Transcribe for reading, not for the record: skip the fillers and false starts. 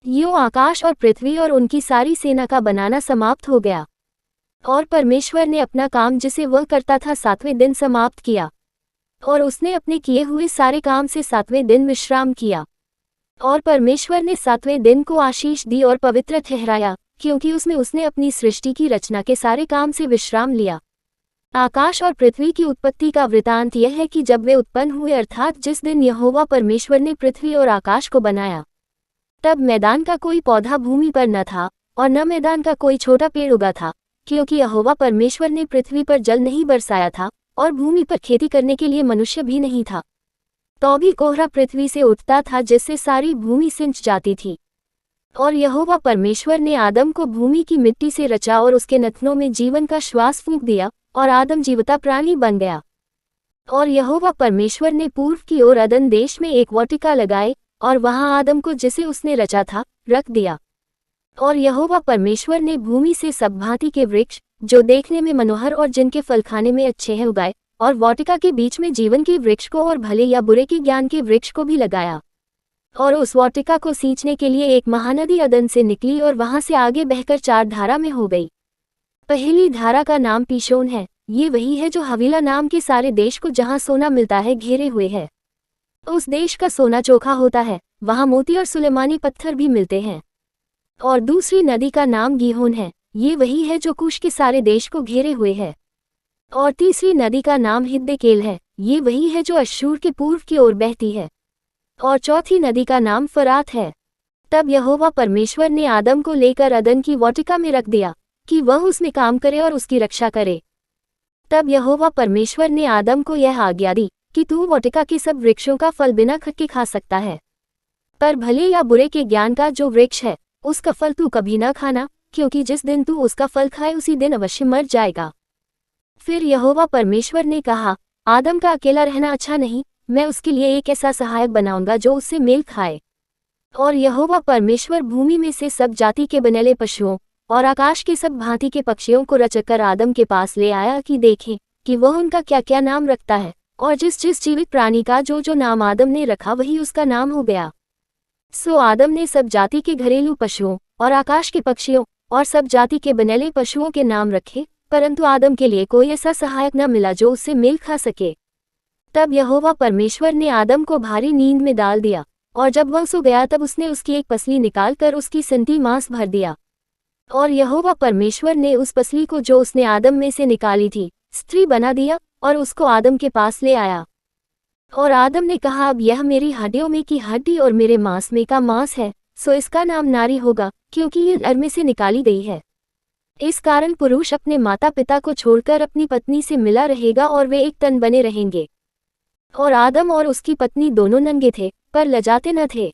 यूं आकाश और पृथ्वी और उनकी सारी सेना का बनाना समाप्त हो गया। और परमेश्वर ने अपना काम जिसे वह करता था 7वें दिन समाप्त किया। और उसने अपने किए हुए सारे काम से 7वें दिन विश्राम किया। और परमेश्वर ने 7वें दिन को आशीष दी और पवित्र ठहराया, क्योंकि उसमें उसने अपनी सृष्टि की रचना के सारे काम से विश्राम लिया। आकाश और पृथ्वी की उत्पत्ति का वृतांत यह है कि जब वे उत्पन्न हुए, अर्थात जिस दिन यहोवा परमेश्वर ने पृथ्वी और आकाश को बनाया, तब मैदान का कोई पौधा भूमि पर न था और न मैदान का कोई छोटा पेड़ उगा था, क्योंकि यहोवा परमेश्वर ने पृथ्वी पर जल नहीं बरसाया था और भूमि पर खेती करने के लिए मनुष्य भी नहीं था। तो भी कोहरा पृथ्वी से उठता था, जिससे सारी भूमि सिंच जाती थी। और यहोवा परमेश्वर ने आदम को भूमि की मिट्टी से रचा और उसके नथनों में जीवन का श्वास फूंक दिया, और आदम जीवता प्राणी बन गया। और यहोवा परमेश्वर ने पूर्व की ओर अदन देश में एक वाटिका लगाई और वहां आदम को, जिसे उसने रचा था, रख दिया। और यहोवा परमेश्वर ने भूमि से सब भांति के वृक्ष, जो देखने में मनोहर और जिनके फल खाने में अच्छे हैं, उगाए, और वाटिका के बीच में जीवन के वृक्ष को और भले या बुरे के ज्ञान के वृक्ष को भी लगाया। और उस वाटिका को सींचने के लिए एक महानदी अदन से निकली और वहां से आगे बहकर 4 धारा में हो गई। पहली धारा का नाम पीशोन है। ये वही है जो हवीला नाम के सारे देश को, जहां सोना मिलता है, घेरे हुए है। उस देश का सोना चोखा होता है, वहां मोती और सुलेमानी पत्थर भी मिलते हैं। और दूसरी नदी का नाम गीहोन है। ये वही है जो कुश के सारे देश को घेरे हुए है। और तीसरी नदी का नाम हिद्देकेल है। ये वही है जो अश्शूर के पूर्व की ओर बहती है। और चौथी नदी का नाम फरात है। तब यहोवा परमेश्वर ने आदम को लेकर अदन की वाटिका में रख दिया कि वह उसमें काम करे और उसकी रक्षा करे। तब यहोवा परमेश्वर ने आदम को यह आज्ञा दी कि तू वाटिका के सब वृक्षों का फल बिना खटके खा सकता है, पर भले या बुरे के ज्ञान का जो वृक्ष है, उसका फल तू कभी न खाना, क्योंकि जिस दिन तू उसका फल खाए उसी दिन अवश्य मर जाएगा। फिर यहोवा परमेश्वर ने कहा, आदम का अकेला रहना अच्छा नहीं, मैं उसके लिए एक ऐसा सहायक बनाऊंगा जो उससे मेल खाए। और यहोवा परमेश्वर भूमि में से सब जाति के बनेले पशुओं और आकाश के सब भांति के पक्षियों को रचकर आदम के पास ले आया कि देखे कि वह उनका क्या क्या नाम रखता है। और जिस जिस जीवित प्राणी का जो जो नाम आदम ने रखा, वही उसका नाम हो गया। सो आदम ने सब जाति के घरेलू पशुओं और आकाश के पक्षियों और सब जाति के बनेले पशुओं के नाम रखे, परंतु आदम के लिए कोई ऐसा सहायक न मिला जो उससे मेल खा सके। तब यहोवा परमेश्वर ने आदम को भारी नींद में डाल दिया, और जब वह सो गया तब उसने उसकी एक पसली निकाल कर उसकी सिंती मांस भर दिया। और यहोवा परमेश्वर ने उस पसली को जो उसने आदम में से निकाली थी, स्त्री बना दिया और उसको आदम के पास ले आया। और आदम ने कहा, अब यह मेरी हड्डियों में की हड्डी और मेरे मांस में का मांस है, सो इसका नाम नारी होगा, क्योंकि ये नर में से निकाली गई है। इस कारण पुरुष अपने माता पिता को छोड़कर अपनी पत्नी से मिला रहेगा और वे एक तन बने रहेंगे। और आदम और उसकी पत्नी दोनों नंगे थे, पर लजाते न थे।